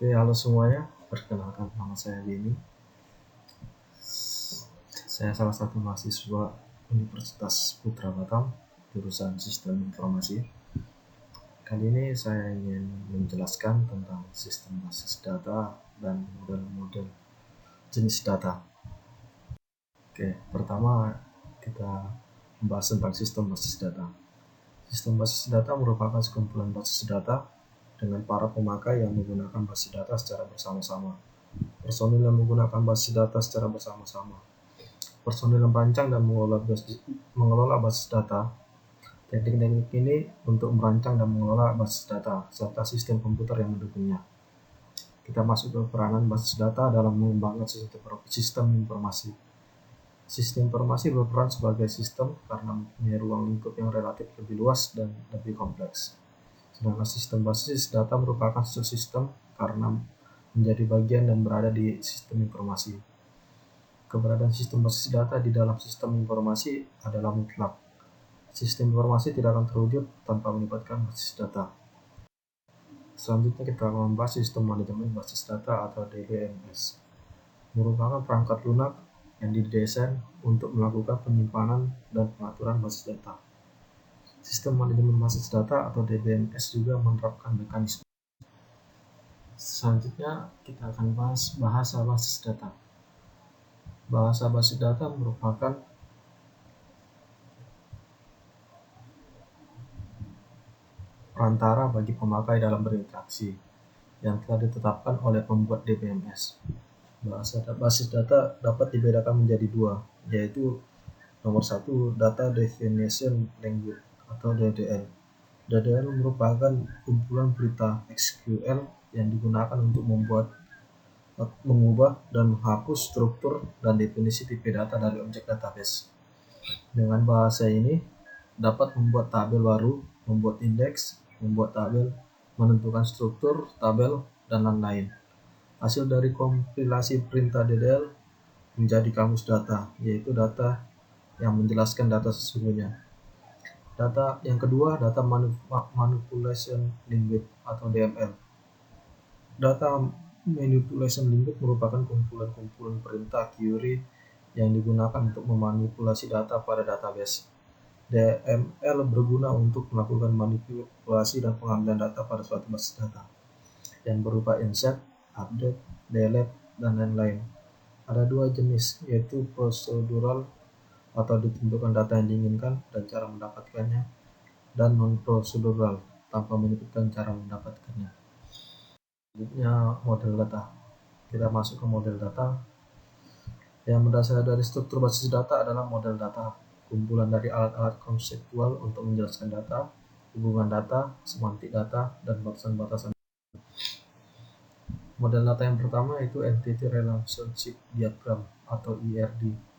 Oke, halo semuanya. Perkenalkan, nama saya Denny. Saya salah satu mahasiswa Universitas Putra Batam, jurusan Sistem Informasi. Kali ini saya ingin menjelaskan tentang sistem basis data dan model-model jenis data. Oke, pertama kita membahas tentang sistem basis data. Sistem basis data merupakan sekumpulan basis data dengan para pemakai yang menggunakan basis data secara bersama-sama. Personil yang menggunakan basis data secara bersama-sama. Personil yang merancang dan mengelola basis data. Teknik-teknik ini untuk merancang dan mengelola basis data serta sistem komputer yang mendukungnya. Kita masuk ke peranan basis data dalam mengembangkan sistem informasi. Sistem informasi berperan sebagai sistem karena mempunyai ruang lingkup yang relatif lebih luas dan lebih kompleks. Sedangkan sistem basis data merupakan suatu sistem karena menjadi bagian dan berada di sistem informasi. Keberadaan sistem basis data di dalam sistem informasi adalah mutlak. Sistem informasi tidak akan terwujud tanpa melibatkan basis data. Selanjutnya kita akan membahas sistem manajemen basis data atau DBMS. Merupakan perangkat lunak yang didesain untuk melakukan penyimpanan dan pengaturan basis data. Sistem manajemen basis data atau DBMS juga menerapkan mekanisme. Selanjutnya kita akan bahas bahasa basis data. Bahasa basis data merupakan perantara bagi pemakai dalam berinteraksi yang telah ditetapkan oleh pembuat DBMS. Bahasa basis data dapat dibedakan menjadi dua, yaitu nomor satu, Data Definition Language atau DDL. DDL merupakan kumpulan berita SQL yang digunakan untuk mengubah dan menghapus struktur dan definisi tipe data dari objek database. Dengan bahasa ini dapat membuat tabel baru, membuat indeks, membuat tabel, menentukan struktur tabel, dan lain-lain. Hasil dari kompilasi perintah DDL menjadi kamus data, yaitu data yang menjelaskan data sesungguhnya. Data yang kedua, Data Manipulation Language atau DML. Data Manipulation Language merupakan kumpulan-kumpulan perintah query yang digunakan untuk memanipulasi data pada database. DML berguna untuk melakukan manipulasi dan pengambilan data pada suatu basis data yang berupa insert, update, delete, dan lain-lain. Ada dua jenis, yaitu procedural atau ditentukan data yang diinginkan dan cara mendapatkannya, dan non-procedural tanpa menyebutkan cara mendapatkannya. Selanjutnya model data. Kita masuk ke model data. Yang berdasar dari struktur basis data adalah model data, kumpulan dari alat-alat konseptual untuk menjelaskan data, hubungan data, semantik data, dan batasan-batasan. Model data yang pertama yaitu Entity Relationship Diagram atau ERD.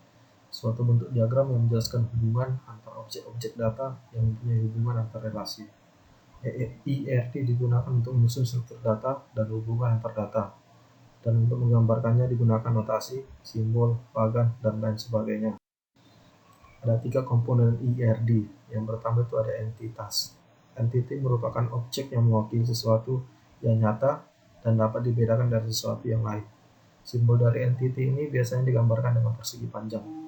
Suatu bentuk diagram yang menjelaskan hubungan antar objek-objek data yang mempunyai hubungan antar relasi. ERD digunakan untuk menyusun struktur data dan hubungan antar data, dan untuk menggambarkannya digunakan notasi, simbol, pagan, dan lain sebagainya. Ada 3 komponen ERD. Yang pertama itu ada entitas. Entity merupakan objek yang mewakili sesuatu yang nyata dan dapat dibedakan dari sesuatu yang lain. Simbol dari entity ini biasanya digambarkan dengan persegi panjang.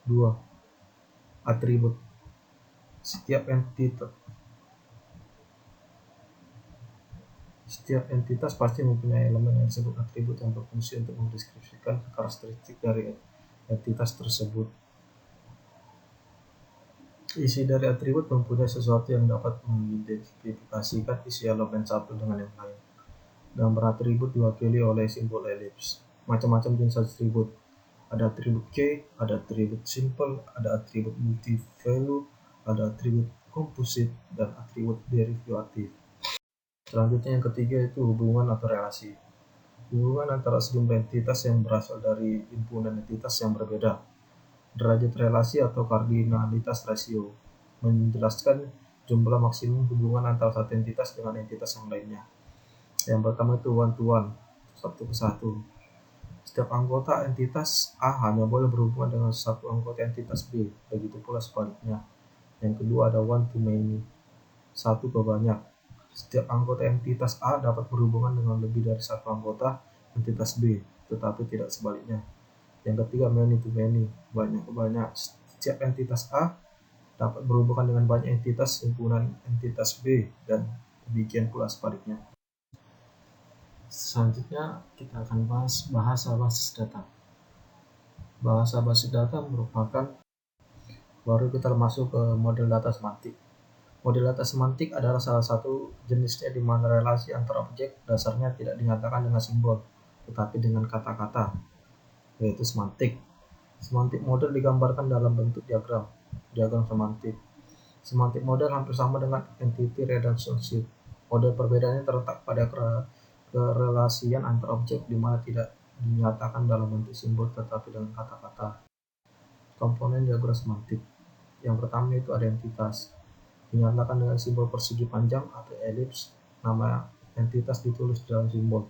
2. Atribut. Setiap entitas pasti mempunyai elemen yang disebut atribut yang berfungsi untuk mendeskripsikan karakteristik dari entitas tersebut. Isi dari atribut mempunyai sesuatu yang dapat mengidentifikasikan isi elemen satu dengan yang lain. Gambar atribut diwakili oleh simbol elips. Macam-macam jenis atribut. Ada atribut key, ada atribut simple, ada atribut multi-value, ada atribut composite, dan atribut derivatif. Selanjutnya yang ketiga itu hubungan atau relasi. Hubungan antara sejumlah entitas yang berasal dari himpunan entitas yang berbeda. Derajat relasi atau kardinalitas rasio menjelaskan jumlah maksimum hubungan antara satu entitas dengan entitas yang lainnya. Yang pertama itu one-to-one, satu ke satu. Setiap anggota entitas A hanya boleh berhubungan dengan satu anggota entitas B, begitu pula sebaliknya. Yang kedua ada one-to-many, satu ke banyak. Setiap anggota entitas A dapat berhubungan dengan lebih dari satu anggota entitas B, tetapi tidak sebaliknya. Yang ketiga, many to many, banyak ke banyak. Setiap entitas A dapat berhubungan dengan banyak entitas himpunan entitas B, dan demikian pula sebaliknya. Selanjutnya kita akan bahas bahasa basis data. Bahasa basis data merupakan, baru kita masuk ke model data semantik. Model data semantik adalah salah satu jenisnya di mana relasi antar objek dasarnya tidak dinyatakan dengan simbol, tetapi dengan kata-kata, yaitu semantik. Semantik model digambarkan dalam bentuk diagram semantik. Semantik model hampir sama dengan entity relationship. Model perbedaannya terletak pada kerelasian antar objek di mana tidak dinyatakan dalam bentuk simbol tetapi dengan kata-kata. Komponen diagram semantik. Yang pertama itu ada entitas. Dinyatakan dengan simbol persegi panjang atau elips. Nama entitas ditulis dalam simbol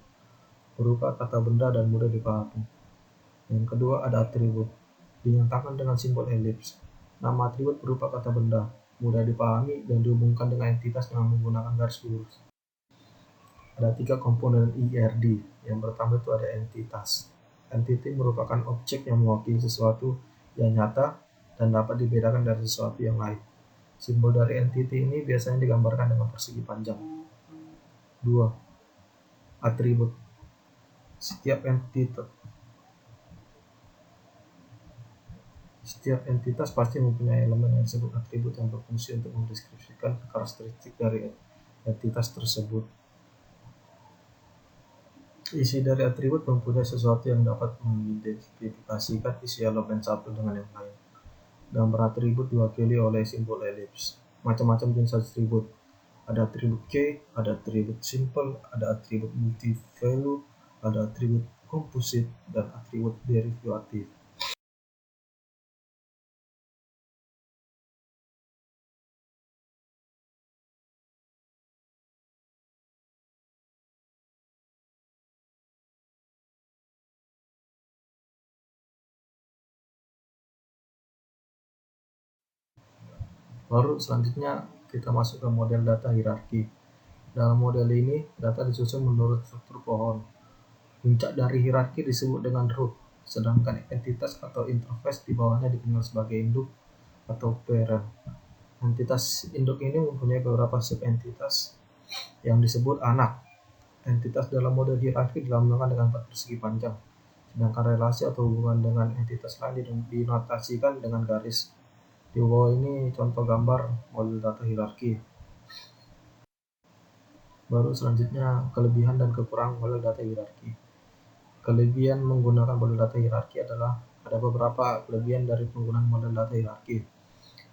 berupa kata benda dan mudah dipahami. Yang kedua ada atribut. Dinyatakan dengan simbol elips. Nama atribut berupa kata benda, mudah dipahami dan dihubungkan dengan entitas dengan menggunakan garis lurus. Ada 3 komponen IRD. Yang pertama itu ada entitas. Entity merupakan objek yang mewakili sesuatu yang nyata dan dapat dibedakan dari sesuatu yang lain. Simbol dari entity ini biasanya digambarkan dengan persegi panjang. 2. Atribut. Setiap entitas pasti mempunyai elemen yang disebut atribut yang berfungsi untuk mendeskripsikan karakteristik dari entitas tersebut. Isi dari atribut mempunyai sesuatu yang dapat mengidentifikasikan isi elemen satu dengan yang lain. Gambar atribut diwakili oleh simbol elips. Macam-macam jenis atribut. Ada atribut K, ada atribut simple, ada atribut multi-value, ada atribut composite, dan atribut derivatif. Baru selanjutnya kita masuk ke model data hierarki. Dalam model ini, data disusun menurut struktur pohon. Puncak dari hierarki disebut dengan root, sedangkan entitas atau interface di bawahnya dikenal sebagai induk atau parent. Entitas induk ini mempunyai beberapa subentitas yang disebut anak. Entitas dalam model hierarki dilambangkan dengan 4 persegi panjang, sedangkan relasi atau hubungan dengan entitas lain dinotasikan dengan garis. Di bawah ini contoh gambar model data hierarki. Baru selanjutnya kelebihan dan kekurangan model data hierarki. Kelebihan menggunakan model data hierarki adalah ada beberapa kelebihan dari penggunaan model data hierarki,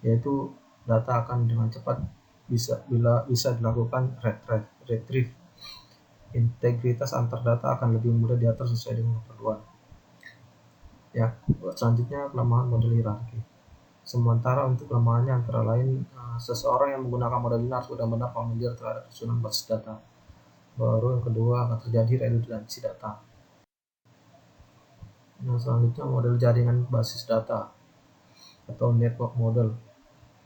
yaitu data akan dengan cepat bisa dilakukan retrieve. Integritas antar data akan lebih mudah diatur sesuai dengan keperluan. Ya, selanjutnya kelemahan model hierarki. Sementara untuk kelemahannya antara lain, seseorang yang menggunakan model ini harus benar-benar familiar terhadap susunan basis data. Baru yang kedua akan terjadi redundansi data. Yang selanjutnya model jaringan basis data atau network model.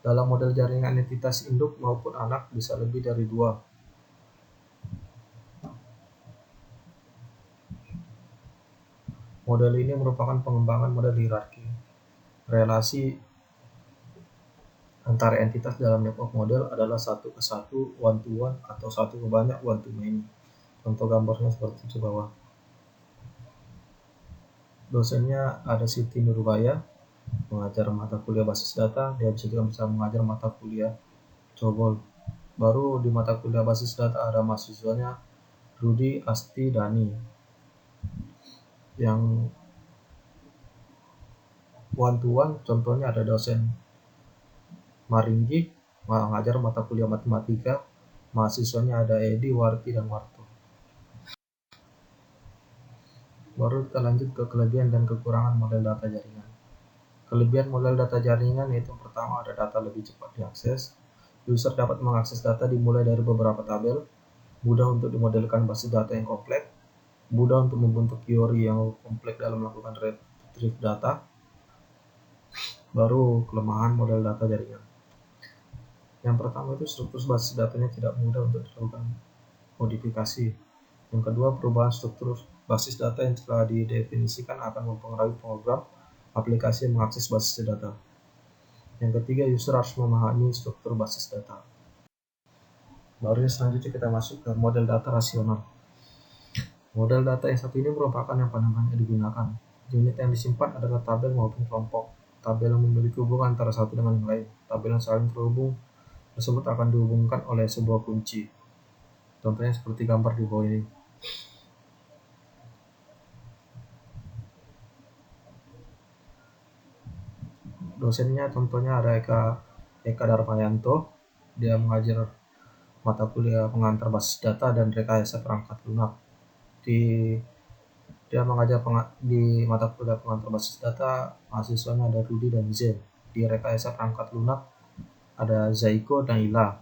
Dalam model jaringan entitas induk maupun anak bisa lebih dari 2. Model ini merupakan pengembangan model hierarki. Relasi antara entitas dalam network model adalah 1 ke 1, one to one, atau 1 ke banyak, one to many. Contoh gambarnya seperti di bawah. Dosennya ada Siti Nurbaya, mengajar mata kuliah basis data. Dia juga bisa mengajar mata kuliah COBOL. Baru di mata kuliah basis data ada mahasiswanya Rudi, Asti, Dani. Yang one to one contohnya ada dosen Maringgi, mengajar mata kuliah matematika. Mahasiswanya ada Edi, Warti, dan Warto. Baru kita lanjut ke kelebihan dan kekurangan model data jaringan. Kelebihan model data jaringan yaitu pertama ada data lebih cepat diakses. User dapat mengakses data dimulai dari beberapa tabel, mudah untuk dimodelkan basis data yang kompleks, mudah untuk membentuk teori yang kompleks dalam melakukan retrieve data. Baru kelemahan model data jaringan. Yang pertama itu struktur basis datanya tidak mudah untuk dilakukan modifikasi. Yang kedua, perubahan struktur basis data yang telah didefinisikan akan mempengaruhi program aplikasi yang mengakses basis data. Yang ketiga, user harus memahami struktur basis data. Baru selanjutnya kita masuk ke model data rasional. Model data yang satu ini merupakan yang paling banyak digunakan. Unit yang disimpan adalah tabel maupun kelompok. Tabel yang memiliki hubungan antara satu dengan yang lain. Tabel yang saling terhubung tersebut akan dihubungkan oleh sebuah kunci. Contohnya seperti gambar di bawah ini. Dosennya contohnya ada Eka Darmayanto. Dia mengajar mata kuliah pengantar basis data dan rekayasa perangkat lunak. Dia mengajar di mata kuliah pengantar basis data, mahasiswanya ada Rudy dan Zen. Di rekayasa perangkat lunak ada Zaiko dan Ila.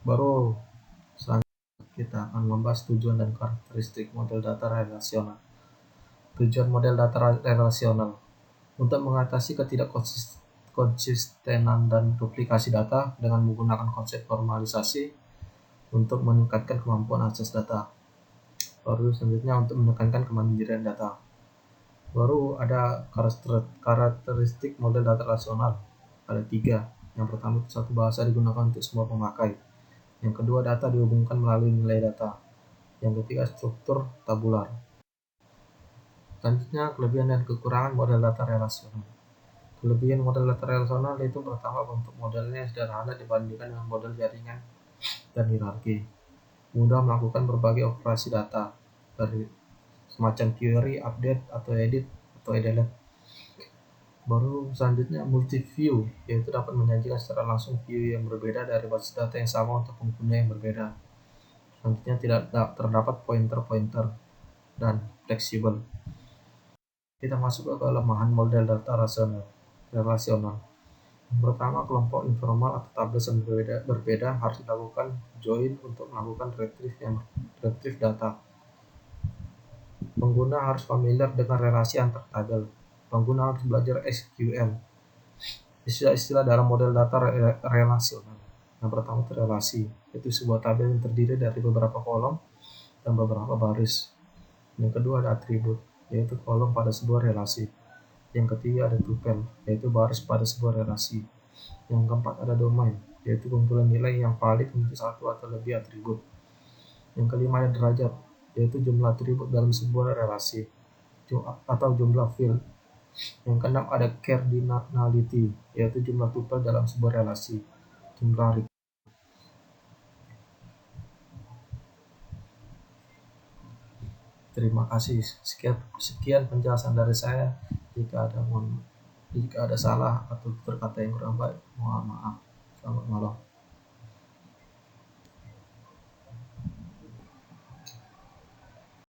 Baru selanjutnya kita akan membahas tujuan dan karakteristik model data relasional. Tujuan model data relasional untuk mengatasi ketidakkonsistenan dan duplikasi data dengan menggunakan konsep formalisasi untuk meningkatkan kemampuan akses data. Baru selanjutnya untuk menekankan kemandirian data. Baru ada karakteristik model data relasional. Ada 3. Yang pertama, satu bahasa digunakan untuk semua pemakai. Yang kedua, data dihubungkan melalui nilai data. Yang ketiga, struktur tabular. Selanjutnya, kelebihan dan kekurangan model data relasional. Kelebihan model data relasional itu pertama, bentuk modelnya sederhana dibandingkan dengan model jaringan dan hierarki. Mudah melakukan berbagai operasi data dari semacam query, update, atau edit, atau delete. Baru selanjutnya multi view, yaitu dapat menyajikan secara langsung view yang berbeda dari basis data yang sama untuk pengguna yang berbeda. Selanjutnya tidak terdapat pointer-pointer dan fleksibel. Kita masuk ke kelemahan model data relasional. Yang pertama, kelompok informal atau tabel yang berbeda harus dilakukan join untuk melakukan retrieve data. Pengguna harus familiar dengan relasi antar tabel. Pengguna harus belajar SQL. Istilah-istilah dalam model data relasional. Yang pertama itu relasi, yaitu sebuah tabel yang terdiri dari beberapa kolom dan beberapa baris. Yang kedua ada atribut, yaitu kolom pada sebuah relasi. Yang ketiga ada tuple, yaitu baris pada sebuah relasi. Yang keempat ada domain, yaitu kumpulan nilai yang valid untuk satu atau lebih atribut. Yang kelima ada derajat, yaitu jumlah atribut dalam sebuah relasi atau jumlah field. Yang keenam ada cardinality, yaitu jumlah tuple dalam sebuah relasi. Terima kasih. Sekian penjelasan dari saya. Jika ada salah atau berkata yang kurang baik, mohon maaf. Selamat malam.